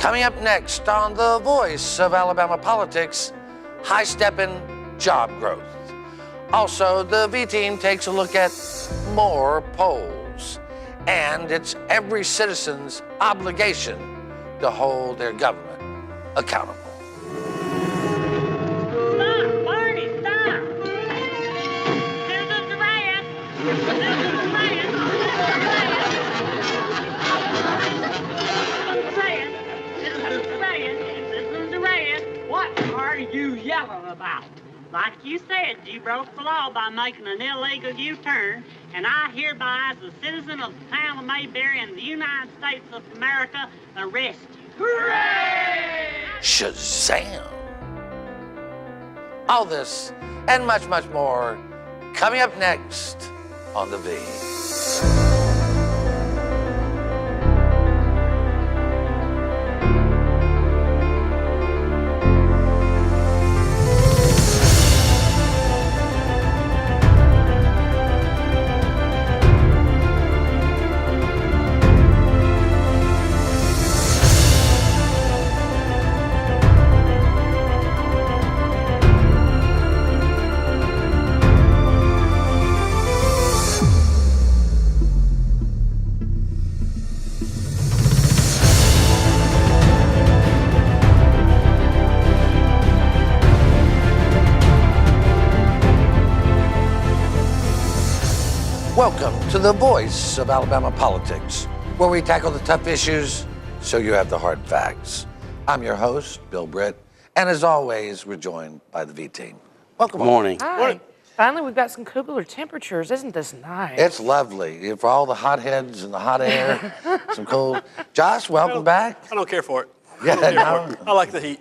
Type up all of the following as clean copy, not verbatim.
Coming up next on The Voice of Alabama Politics, high-stepping job growth. Also, the V-Team takes a look at more polls. And it's every citizen's obligation to hold their government accountable. Stop, Barney, stop! Citizens riot! Citizens riot! Citizens riot! What are you yelling about? Like you said, you broke the law by making an illegal U-turn, and I hereby, as a citizen of the town of Mayberry in the United States of America, arrest you. Hooray! Shazam! All this and much, much more coming up next on The V. Welcome to The Voice of Alabama Politics, where we tackle the tough issues so you have the hard facts. I'm your host, Bill Britt, and as always, we're joined by the V-Team. Welcome. Good morning. Hi. Morning. Finally, we've got some cooler temperatures. Isn't this nice? It's lovely. For all the hotheads and the hot air, some cold. Josh, welcome back. I don't care for it. Yeah, I don't care no. for it. I like the heat.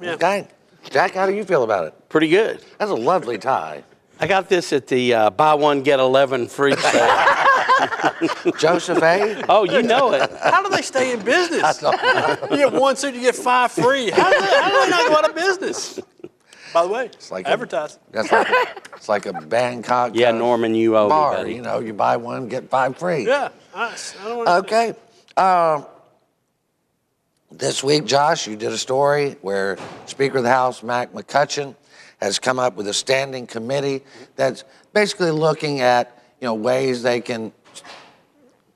Yeah. Okay. Jack, how do you feel about it? Pretty good. That's a lovely tie. I got this at the buy one, get 11 free sale. Joseph A? Oh, you know it. How do they stay in business? I You get one suit, you get 5 free. How do they not go out of business? By the way, like advertise. It's like a Bangkok Yeah, Norman, you owe me, bar. buddy. You know, you buy one, get 5 free. Yeah. I don't want Okay. This week, Josh, you did a story where Speaker of the House, Mac McCutcheon, has come up with a standing committee that's basically looking at, ways they can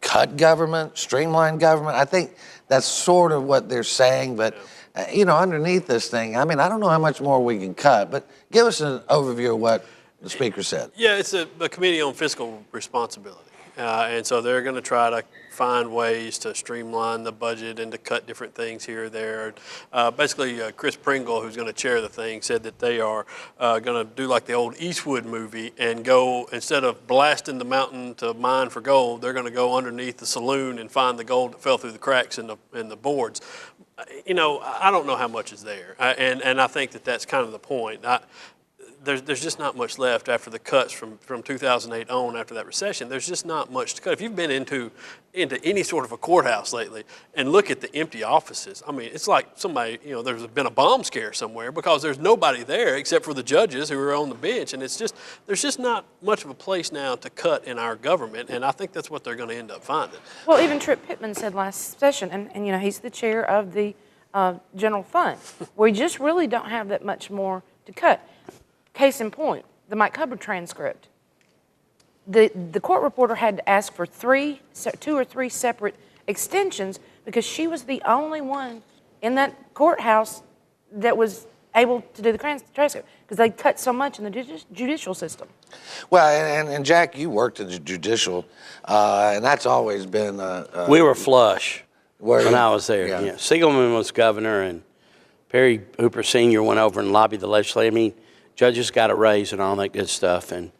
cut government, streamline government. I think that's sort of what they're saying, but, underneath this thing, I don't know how much more we can cut, but give us an overview of what the Speaker said. Yeah, it's a committee on fiscal responsibility. And so they're going to try to find ways to streamline the budget and to cut different things here or there. Basically, Chris Pringle, who's going to chair the thing, said that they are going to do like the old Eastwood movie and go, instead of blasting the mountain to mine for gold, they're going to go underneath the saloon and find the gold that fell through the cracks in the boards. I don't know how much is there. And I think that that's kind of the point. There's just not much left after the cuts from 2008 on, after that recession. There's just not much to cut. If you've been into any sort of a courthouse lately and look at the empty offices, it's like somebody, there's been a bomb scare somewhere because there's nobody there except for the judges who are on the bench. And there's just not much of a place now to cut in our government. And I think that's what they're going to end up finding. Well, even Tripp Pittman said last session, and he's the chair of the general fund, we just really don't have that much more to cut. Case in point, the Mike Hubbard transcript. The court reporter had to ask for 2 or 3 separate extensions because she was the only one in that courthouse that was able to do the transcript because they cut so much in the judicial system. Well, and Jack, you worked in the judicial, and that's always been... We were flush when you? I was there. Yeah. Yeah. Siegelman was governor, and Perry Hooper Sr. went over and lobbied the legislature. Judges got a raise and all that good stuff, and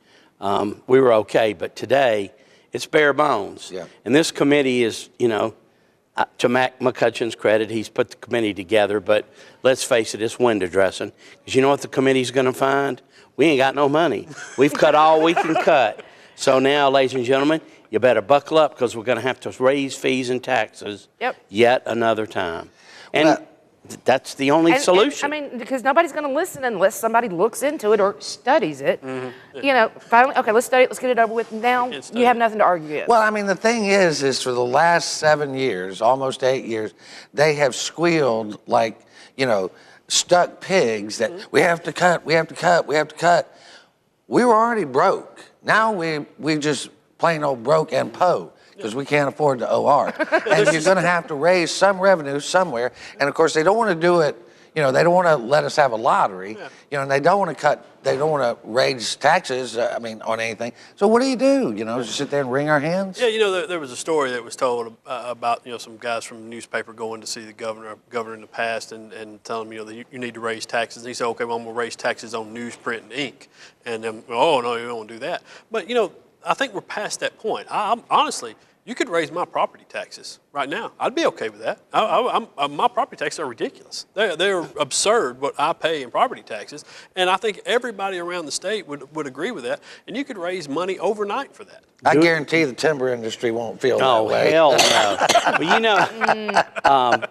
we were okay. But today, it's bare bones. Yeah. And this committee is, to Mac McCutcheon's credit, he's put the committee together, but let's face it, it's window dressing. Because you know what the committee's going to find? We ain't got no money. We've cut all we can cut. So now, ladies and gentlemen, you better buckle up because we're going to have to raise fees and taxes yet another time. And That's the only solution. I mean, because nobody's going to listen unless somebody looks into it or studies it. You know, finally, okay, let's study it, let's get it over with. Now you have nothing to argue with. Well, I mean, the thing is for the last 7 years, almost 8 years, they have squealed like, stuck pigs that we have to cut, we have to cut, we have to cut. We were already broke. Now we just plain old broke and po, because we can't afford the OR. And you're going to have to raise some revenue somewhere. And of course, they don't want to do it. They don't want to let us have a lottery. And they don't want to they don't want to raise taxes, on anything. So what do? Just sit there and wring our hands? Yeah, there was a story that was told about, some guys from the newspaper going to see the governor in the past and telling him, that you need to raise taxes. And he said, okay, well, I'm going to raise taxes on newsprint and ink. And then, oh, no, you don't want to do that. But, I think we're past that point. Honestly, you could raise my property taxes right now. I'd be okay with that. My property taxes are ridiculous. They're absurd what I pay in property taxes. And I think everybody around the state would agree with that. And you could raise money overnight for that. I guarantee the timber industry won't feel that way. Oh, hell no.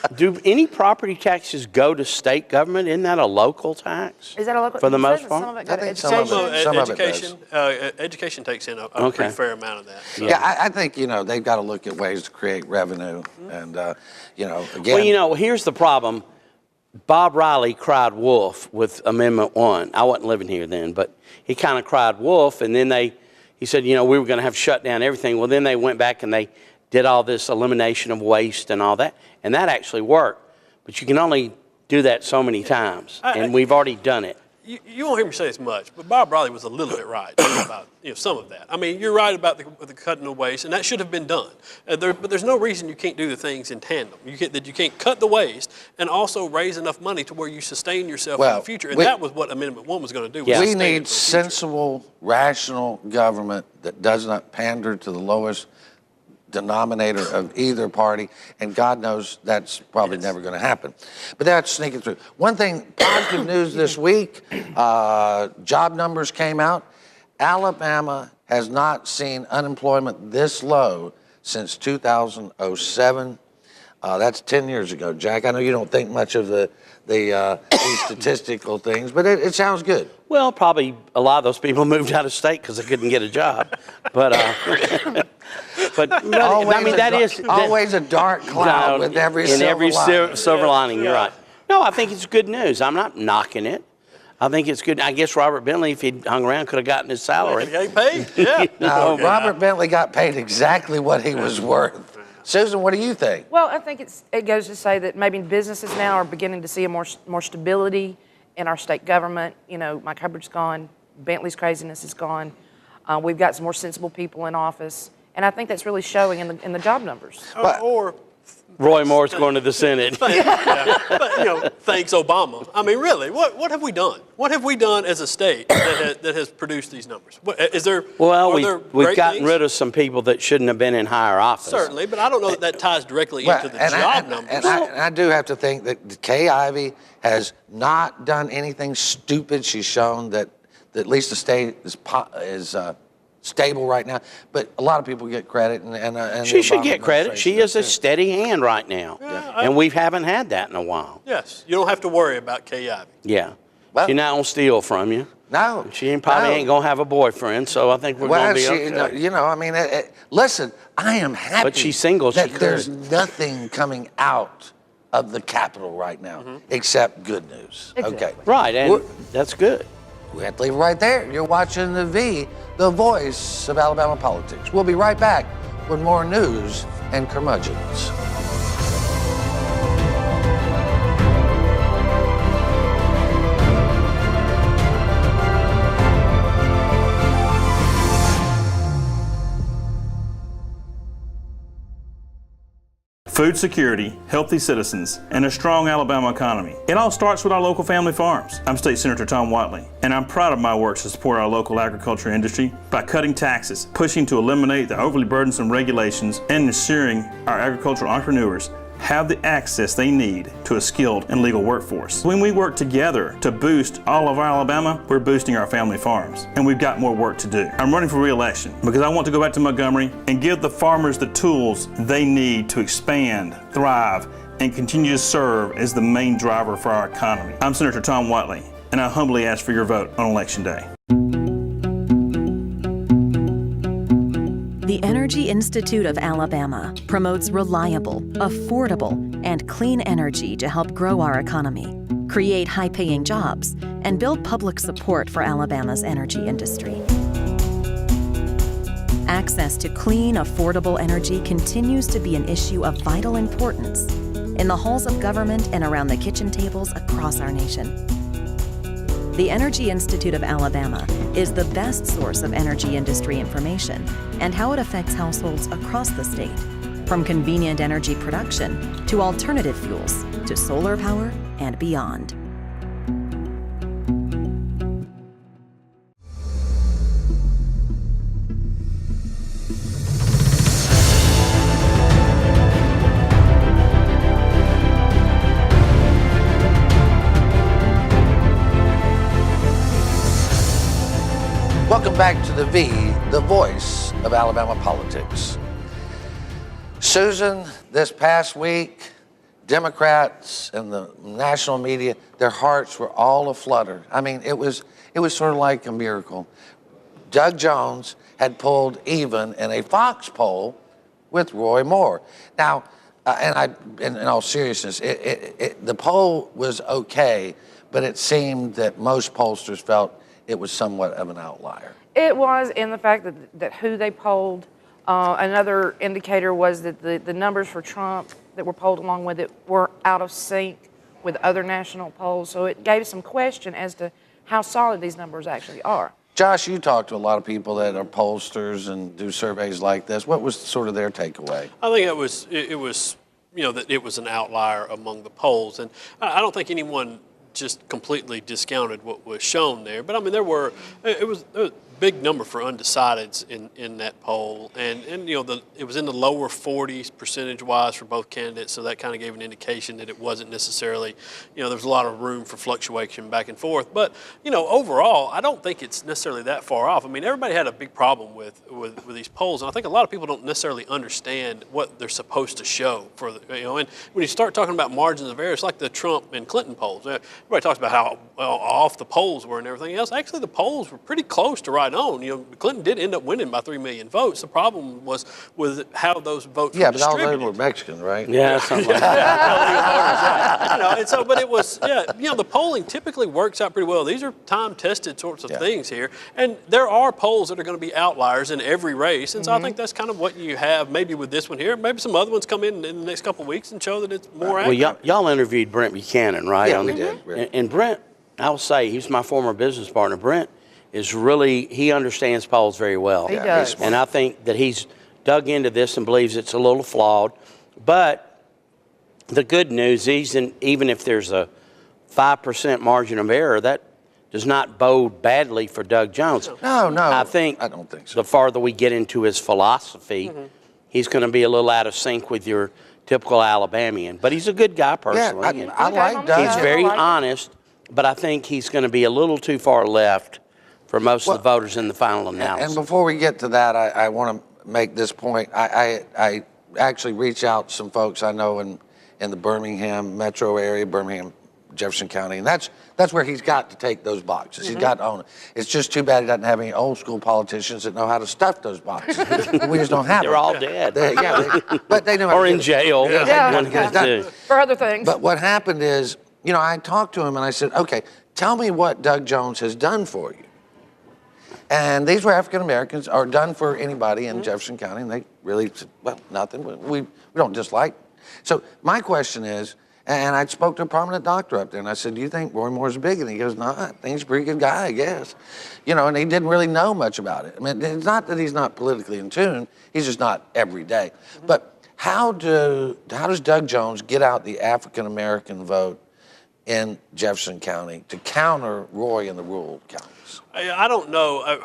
But do any property taxes go to state government? Isn't that a local tax? Is that a local? For the most part? Some of it go to I think some of it does. Education takes in a pretty fair amount of that. So. Yeah, I think, they've got to look at ways to create revenue. And, again. Well, here's the problem. Bob Riley cried wolf with Amendment 1. I wasn't living here then, but he kind of cried wolf. And then he said, we were going to have to shut down everything. Well, then they went back and they did all this elimination of waste and all that. And that actually worked. But you can only do that so many times. And we've already done it. You won't hear me say this much, but Bob Riley was a little bit right about some of that. I mean, you're right about the cutting of waste, and that should have been done. But there's no reason you can't do the things in tandem. That you can't cut the waste and also raise enough money to where you sustain yourself in the future. And that was what Amendment 1 was going to do. We need sensible, rational government that does not pander to the lowest denominator of either party, and God knows that's probably never going to happen. But that's sneaking through. One thing, positive news this week, job numbers came out. Alabama has not seen unemployment this low since 2007. That's 10 years ago, Jack. I know you don't think much of these statistical things, but it sounds good. Well, probably a lot of those people moved out of state because they couldn't get a job. But always a dark cloud with every silver lining. You're right. No, I think it's good news. I'm not knocking it. I think it's good. I guess Robert Bentley, if he'd hung around, could have gotten his salary. He ain't paid? Yeah. No, Robert Bentley got paid exactly what he was worth. Susan, what do you think? Well, I think it goes to say that maybe businesses now are beginning to see a more stability in our state government. Mike Hubbard's gone. Bentley's craziness is gone. We've got some more sensible people in office. And I think that's really showing in the job numbers. Or Roy Moore's going to the Senate. But, thanks Obama. I mean, really, what have we done? What have we done as a state that has produced these numbers? Is there? Well, we've gotten rid of some people that shouldn't have been in higher office. Certainly, but I don't know that ties directly into the job numbers. And I do have to think that Kay Ivey has not done anything stupid. She's shown that at least the state is stable right now, but a lot of people get credit, and she should get credit. She is a steady hand right now, and we haven't had that in a while. Yes, you don't have to worry about Kay Ivey. Yeah, she's not gonna steal from you. No, she ain't gonna have a boyfriend, so I think we're gonna be okay. Listen, I am happy. But she's single. That there's nothing coming out of the Capitol right now except good news. Exactly. Okay, right, and that's good. We have to leave it right there. You're watching the voice of Alabama politics. We'll be right back with more news and curmudgeons. Food security, healthy citizens, and a strong Alabama economy. It all starts with our local family farms. I'm State Senator Tom Watley, and I'm proud of my work to support our local agriculture industry by cutting taxes, pushing to eliminate the overly burdensome regulations, and ensuring our agricultural entrepreneurs have the access they need to a skilled and legal workforce. When we work together to boost all of our Alabama, we're boosting our family farms, and we've got more work to do. I'm running for re-election because I want to go back to Montgomery and give the farmers the tools they need to expand, thrive, and continue to serve as the main driver for our economy. I'm Senator Tom Whiteley, and I humbly ask for your vote on Election Day. The Energy Institute of Alabama promotes reliable, affordable, and clean energy to help grow our economy, create high-paying jobs, and build public support for Alabama's energy industry. Access to clean, affordable energy continues to be an issue of vital importance in the halls of government and around the kitchen tables across our nation. The Energy Institute of Alabama is the best source of energy industry information and how it affects households across the state, from convenient energy production to alternative fuels to solar power and beyond. Welcome back to the voice of Alabama politics. Susan, this past week, Democrats and the national media, their hearts were all aflutter. I mean, it was sort of like a miracle. Doug Jones had pulled even in a Fox poll with Roy Moore. Now, in all seriousness, the poll was okay, but it seemed that most pollsters felt it was somewhat of an outlier. It was in the fact that who they polled. Another indicator was that the numbers for Trump that were polled along with it were out of sync with other national polls. So it gave some question as to how solid these numbers actually are. Josh, you talk to a lot of people that are pollsters and do surveys like this. What was sort of their takeaway? I think it was that it was an outlier among the polls, and I don't think anyone just completely discounted what was shown there. But I mean, it was a big number for undecideds in that poll, and it was in the lower 40s percentage-wise for both candidates, so that kind of gave an indication that it wasn't necessarily, there was a lot of room for fluctuation back and forth. But overall, I don't think it's necessarily that far off. I mean, everybody had a big problem with these polls, and I think a lot of people don't necessarily understand what they're supposed to show for and when you start talking about margins of error, it's like the Trump and Clinton polls. Everybody talks about how off the polls were and everything else. Actually, the polls were pretty close to right on. Clinton did end up winning by 3 million votes. The problem was with how those votes were distributed. Yeah, but all of them were Mexican, right? Yeah, something like that. And so, but it was, the polling typically works out pretty well. These are time-tested sorts of things here, and there are polls that are going to be outliers in every race, and so I think that's kind of what you have maybe with this one here. Maybe some other ones come in the next couple of weeks and show that it's more accurate. Well, y'all interviewed Brent Buchanan, right? Yeah, we did. And Brent, I'll say, he's my former business partner. Brent is he understands polls very well. He does. And I think that he's dug into this and believes it's a little flawed. But the good news is, even if there's a 5% margin of error, that does not bode badly for Doug Jones. No, I don't think so. The farther we get into his philosophy, he's going to be a little out of sync with your typical Alabamian. But he's a good guy personally. Yeah, I like Doug. He's very honest, but I think he's going to be a little too far left for most of the voters in the final analysis. And before we get to that, I want to make this point. I actually reached out to some folks I know in the Birmingham metro area, Birmingham, Jefferson County, and that's where he's got to take those boxes. He's got to own it. It's just too bad he doesn't have any old school politicians that know how to stuff those boxes. We just don't have They're them. all dead. But they know how Or to in get it. jail. Yeah. One of the two. For other things. But what happened is, I talked to him and I said, okay, tell me what Doug Jones has done for you. And these were African Americans, or done for anybody in Jefferson County, and they really said, well, nothing. We don't dislike. So my question is, and I spoke to a prominent doctor up there, and I said, do you think Roy Moore's a bigot? And he goes, no, I think he's a pretty good guy, I guess. And he didn't really know much about it. I mean, it's not that he's not politically in tune, he's just not every day. But how does Doug Jones get out the African American vote in Jefferson County to counter Roy in the rural counties? politics? I don't know.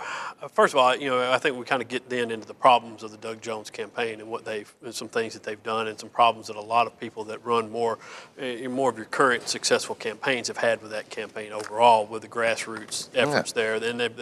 First of all, I think we kind of get then into the problems of the Doug Jones campaign and some things that they've done, and some problems that a lot of people that run more of your current successful campaigns have had with that campaign overall, with the grassroots efforts there. Then they've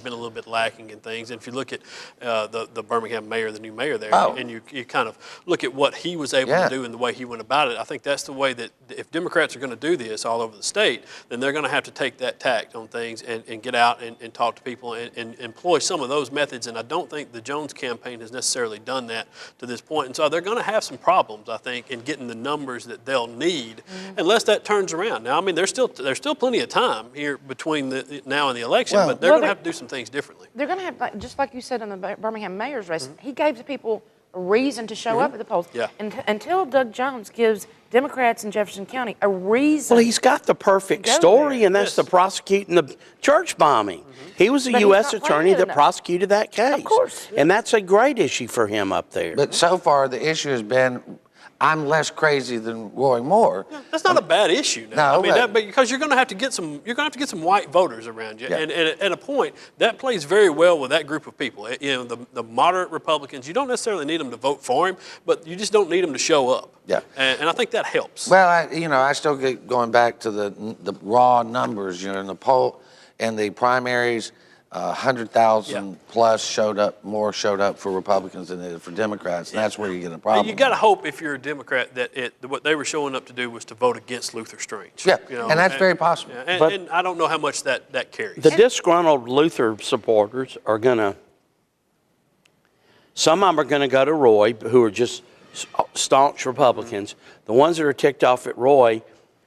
been a little bit lacking in things. And if you look at the Birmingham mayor, the new mayor there, and you kind of look at what he was able to do and the way he went about it, I think that's the way that if Democrats are going to do this all over the state, then they're going to have to take that tact on things and get out and talk to people and employ some of those methods. And I don't think the Jones campaign has necessarily done that to this point. And so they're going to have some problems, I think, in getting the numbers that they'll need unless that turns around. Now, I mean, there's still plenty of time here between now and the election, but they're going to have to do some things differently. They're going to have, just like you said in the Birmingham mayor's race, he gave the people a reason to show up at the polls. Yeah. And until Doug Jones gives Democrats in Jefferson County a reason. Well, he's got the perfect story, and that's the prosecuting the church bombing. He was a But U.S. he's not attorney playing that enough. prosecuted that case. Of course. And that's a great issue for him up there. But so far, the issue has been, I'm less crazy than Roy Moore. Yeah, that's not a bad issue now. No, I mean, but- but because you're going to have to get some white voters around you, Yeah. and at a point that plays very well with that group of people. The moderate Republicans, you don't necessarily need them to vote for him, but you just don't need them to show up. Yeah. And I think that helps. Well, I still get going back to the raw numbers, in the poll and the primaries, 100,000 plus showed up for Republicans than they did for Democrats, and that's where you get a problem. You got to hope if you're a Democrat that what they were showing up to do was to vote against Luther Strange. Yeah, and that's very possible. Yeah, and I don't know how much that carries. The disgruntled Luther supporters are going to, some of them are going to go to Roy, who are just staunch Republicans. The ones that are ticked off at Roy,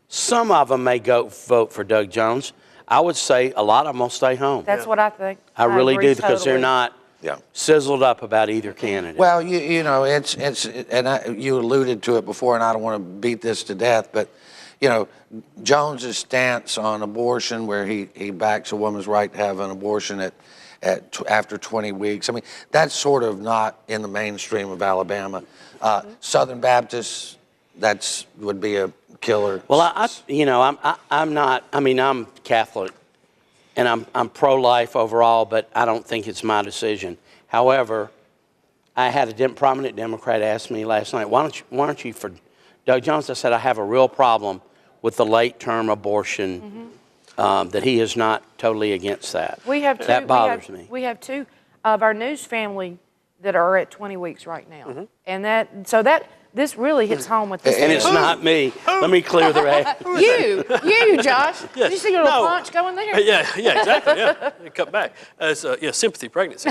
some of them may go vote for Doug Jones. I would say a lot of them will stay home. That's what I think. I really agree do, because they're totally. not sizzled up about either candidate. Well, you alluded to it before, and I don't want to beat this to death, but Jones's stance on abortion, where he backs a woman's right to have an abortion after 20 weeks. I mean, that's sort of not in the mainstream of Alabama. Southern Baptists, would be a killer. Well, I'm not. I mean, I'm Catholic, and I'm pro-life overall, but I don't think it's my decision. However, I had a prominent Democrat ask me last night, why don't you for Doug Jones? I said, I have a real problem with the late-term abortion. That he is not totally against that. That bothers me. We have two of our news family that are at 20 weeks right now, and this really hits home with this. And it's not me. Let me clear the air. You, Josh. Did you see your little punch going there? Yeah, exactly. Yeah, cut back. It's sympathy pregnancy.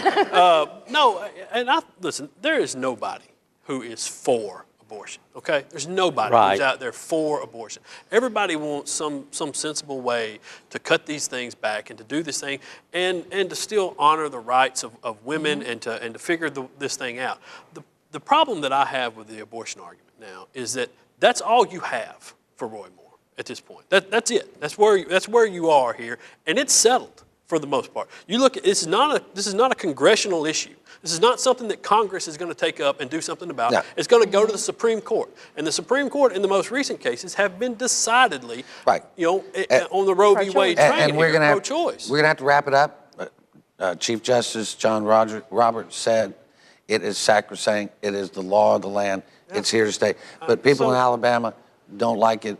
Listen. There is nobody who is for abortion. Okay, there's nobody who's out there for abortion. Everybody wants some sensible way to cut these things back and to do this thing and to still honor the rights of women and to figure this thing out. The problem that I have with the abortion argument now is that that's all you have for Roy Moore at this point. That's it. That's where you are here, and it's settled for the most part. You look at this is not a congressional issue. This is not something that Congress is going to take up and do something about. No. It's going to go to the Supreme Court, and the Supreme Court in the most recent cases have been decidedly on the Roe v. Wade train and we're going pro-choice. We're going to have to wrap it up. Chief Justice John Roberts said, it is sacrosanct. It is the law of the land. Yeah. It's here to stay. But people in Alabama don't like it.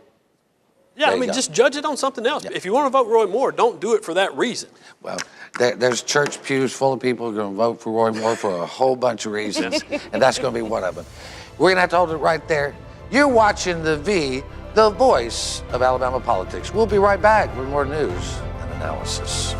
Yeah, I mean, just judge it on something else. Yeah. If you want to vote Roy Moore, don't do it for that reason. Well, there's church pews full of people who are going to vote for Roy Moore for a whole bunch of reasons, and that's going to be one of them. We're going to have to hold it right there. You're watching The V, the voice of Alabama politics. We'll be right back with more news and analysis.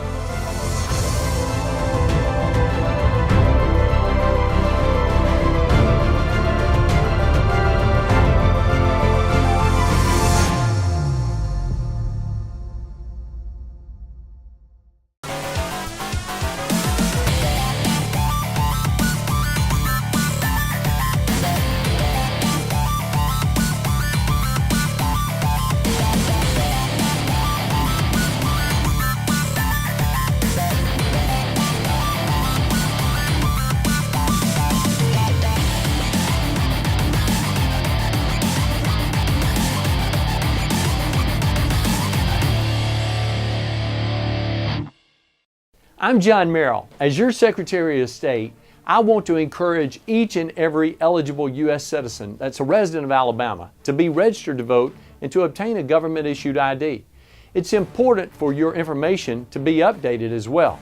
I'm John Merrill. As your Secretary of State, I want to encourage each and every eligible U.S. citizen that's a resident of Alabama to be registered to vote and to obtain a government-issued ID. It's important for your information to be updated as well.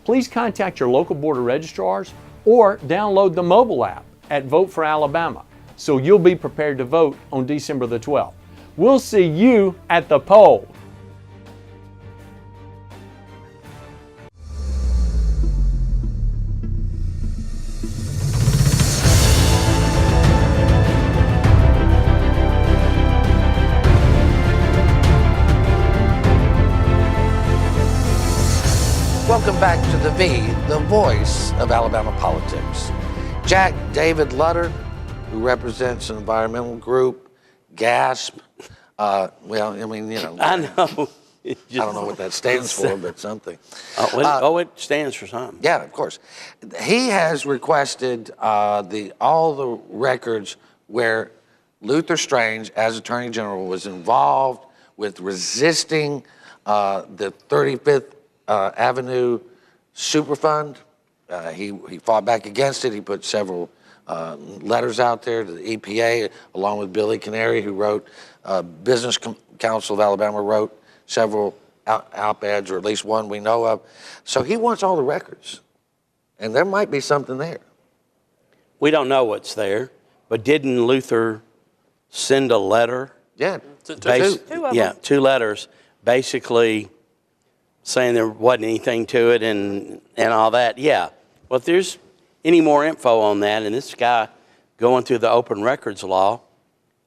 Please contact your local board of registrars or download the mobile app at Vote for Alabama so you'll be prepared to vote on December the 12th. We'll see you at the poll. Welcome back to The V, the voice of Alabama politics. Jack David Lutter, who represents an environmental group, GASP. Well, I mean, you know. I know. I don't know what that stands for, but something. It stands for something. Yeah, of course. He has requested all the records where Luther Strange, as Attorney General, was involved with resisting the 35th Avenue Superfund. He fought back against it. He put several letters out there to the EPA, along with Billy Canary, who wrote, Business Council of Alabama wrote several op-eds, or at least one we know of. So he wants all the records, and there might be something there. We don't know what's there, but didn't Luther send a letter? Yeah, Two of them. Yeah, 2 letters, basically saying there wasn't anything to it and all that. Yeah. Well, if there's any more info on that, and this guy going through the open records law,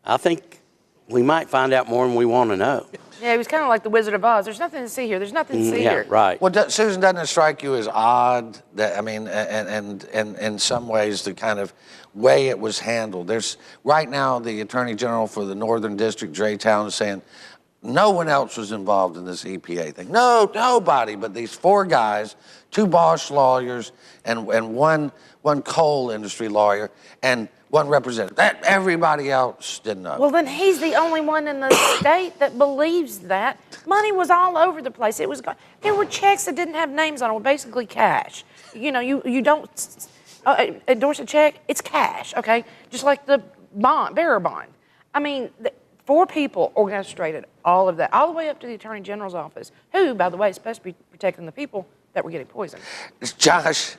I think we might find out more than we want to know. Yeah, he was kind of like the Wizard of Oz. There's nothing to see here. There's nothing to see here. Right. Well, Susan, doesn't it strike you as odd that, I mean, and in some ways the kind of way it was handled? There's right now the Attorney General for the Northern District, Dre Town, is saying no one else was involved in this EPA thing. No, nobody but these 4 guys, 2 Bosch lawyers, and one coal industry lawyer, and 1 representative. That everybody else didn't know. Well, then he's the only one in the state that believes that. Money was all over the place. There were checks that didn't have names on them, basically cash. You know, you don't endorse a check, it's cash, okay? Just like the bearer bond. I mean, 4 people orchestrated all of that, all the way up to the Attorney General's office, who, by the way, is supposed to be protecting the people that were getting poisoned. Josh,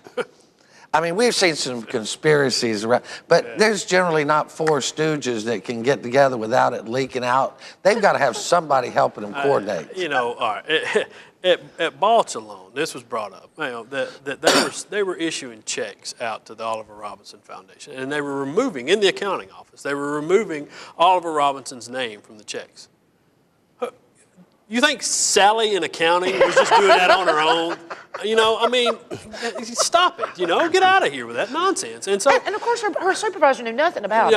I mean, we've seen some conspiracies around, but there's generally not 4 stooges that can get together without it leaking out. They've got to have somebody helping them coordinate. You know, all right. At Balch alone, this was brought up, you know, that they were issuing checks out to the Oliver Robinson Foundation, and they were removing, in the accounting office, they were removing Oliver Robinson's name from the checks. You think Sally in accounting was just doing that on her own? You know, I mean, stop it, you know, get out of here with that nonsense. And so, and of course, her supervisor knew nothing about it.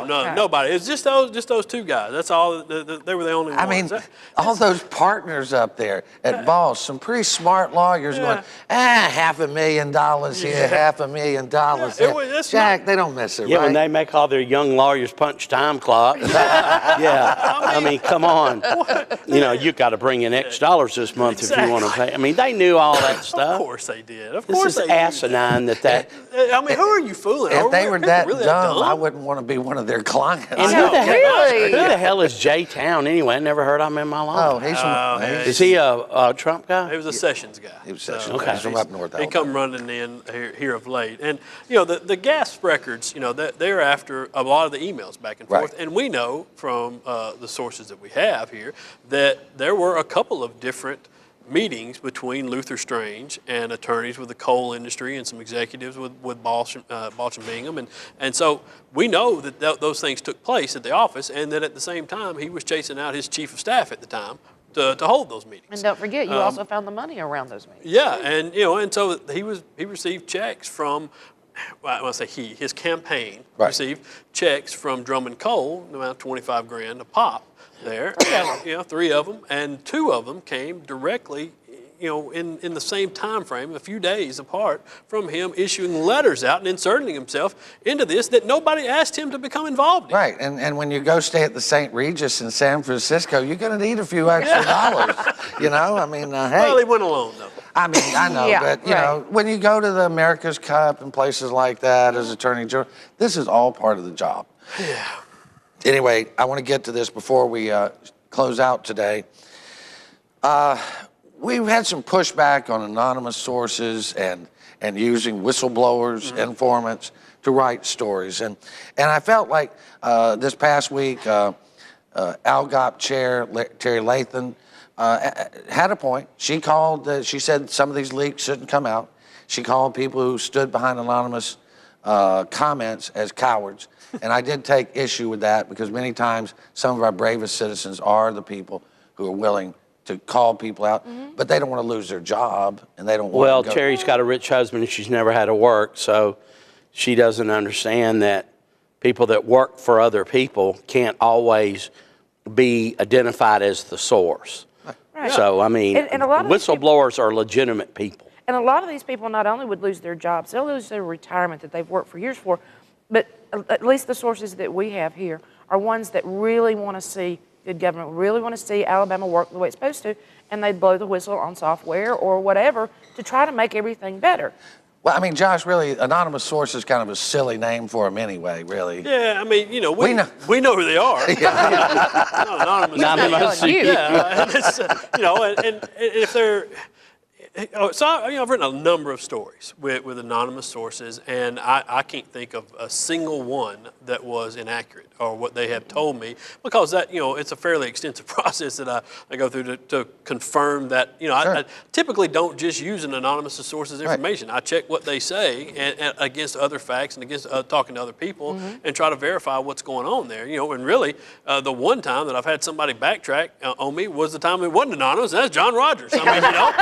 No, nobody. It's just those 2 guys. That's all. They were the only ones. I mean, all those partners up there at Bosch, some pretty smart lawyers going, $500,000 here, $500,000 there. Jack, they don't miss it, Yeah, right? when they make all their young lawyers punch time clocks. Yeah, I mean, come on. You know, you got to bring in X dollars this month if you want to pay. I mean, they knew all that stuff. Of course they did. Of This course is they asinine that. I mean, who are you fooling? If they were that really dumb, I wouldn't want to be one of their clients. And who the hell is Jay Town anyway? I never heard of him in my life. Oh, Is he a Trump guy? He was a Sessions guy. He was Sessions. Okay. He's from up north. He come running in here of late. And, you know, the GASP records, you know, they're after a lot of the emails back and forth. Right. And we know from the sources that we have here that there were a couple of different meetings between Luther Strange and attorneys with the coal industry and some executives with Balch and Bingham. And so we know that those things took place at the office, and that at the same time he was chasing out his chief of staff at the time to hold those meetings. And don't forget, you also found the money around those meetings. Yeah, and you know, and so he received checks from, well, I say his campaign received checks from Drummond Coal, about $25,000 a pop there. And, you know, 3 of them, and 2 of them came directly, you know, in the same time frame, a few days apart from him issuing letters out and inserting himself into this that nobody asked him to become involved in. Right, and when you go stay at the St. Regis in San Francisco, you're going to need a few extra dollars, you know? I mean, hey. Well, he went alone, though. I mean, I know, Yeah, but, you know, when you go to the America's Cup and places like that as Attorney General, this is all part of the job. Yeah. Anyway, I want to get to this before we close out today. We've had some pushback on anonymous sources and using whistleblowers, informants to write stories. And I felt like this past week, ALGOP Chair Terry Lathan had a point. She called, she said some of these leaks shouldn't come out. She called people who stood behind anonymous comments as cowards. And I did take issue with that because many times some of our bravest citizens are the people who are willing to call people out, but they don't want to lose their job and they don't want Well, to go. Terry's got a rich husband and she's never had to work, so she doesn't understand that people that work for other people can't always be identified as the source. Right. So, I mean, And a lot of these whistleblowers are legitimate people. And a lot of these people not only would lose their jobs, they'll lose their retirement that they've worked for years for, but at least the sources that we have here are ones that really want to see good government, really want to see Alabama work the way it's supposed to, and they'd blow the whistle on software or whatever to try to make everything better. Well, I mean, Josh, really, anonymous source is kind of a silly name for them anyway, really. Yeah, I mean, you know, we know who they are. Not anonymous. Yeah, and it's, you know, and if they're, so I've written a number of stories with anonymous sources, and I can't think of a single one that was inaccurate or what they have told me, because that, you know, it's a fairly extensive process that I go through to confirm that, you know, Sure. I typically don't just use an anonymous source's information. Right. I check what they say and against other facts and against talking to other people and try to verify what's going on there, you know, and really the one time that I've had somebody backtrack on me was the time it wasn't anonymous, and that's John Rogers. I mean, you know.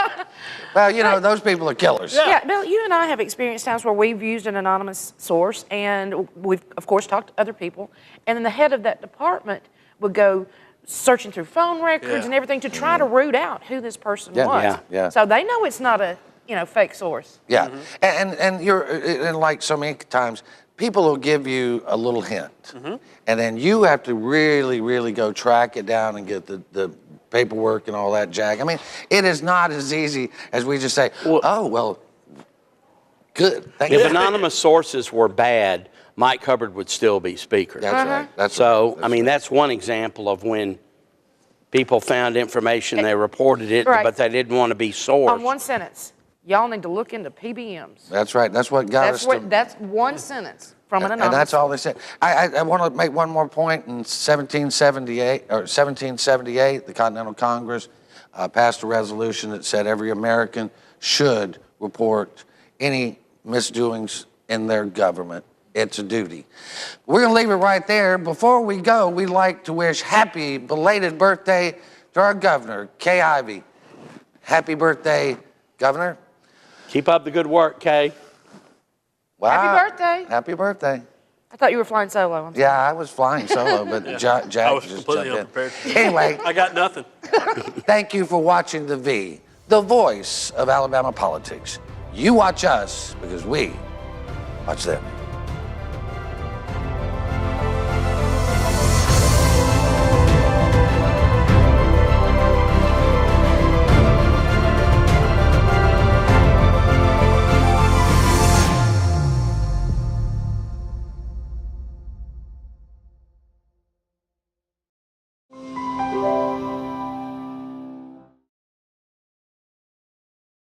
Well, you know, those people are killers. Yeah, Bill, you and I have experienced times where we've used an anonymous source, and we've, of course, talked to other people, and then the head of that department would go searching through phone records and everything to try to root out who this person was. Yeah. So they know it's not a, you know, fake source. Yeah, and like so many times, people will give you a little hint, and then you have to really, really go track it down and get the paperwork and all that jag. I mean, it is not as easy as we just say, oh, well, good. Thank you. If anonymous sources were bad, Mike Hubbard would still be Speaker. That's right. That's so, right. I mean, that's one example of when people found information, they reported it, Right. but they didn't want to be sourced. On one sentence, y'all need to look into PBMs. That's right. That's what got us to... That's one sentence from an anonymous. And that's all they said. I want to make one more point. In 1778, the Continental Congress passed a resolution that said every American should report any misdoings in their government. It's a duty. We're going to leave it right there. Before we go, we'd like to wish happy belated birthday to our governor, Kay Ivey. Happy birthday, Governor. Keep up the good work, Kay. Wow. Happy birthday. Happy birthday. I thought you were flying solo. I'm sorry. Yeah, I was flying solo, but Jack I was just completely jumped unprepared. in. Anyway, I got nothing. thank you for watching The V, the voice of Alabama politics. You watch us because we watch them.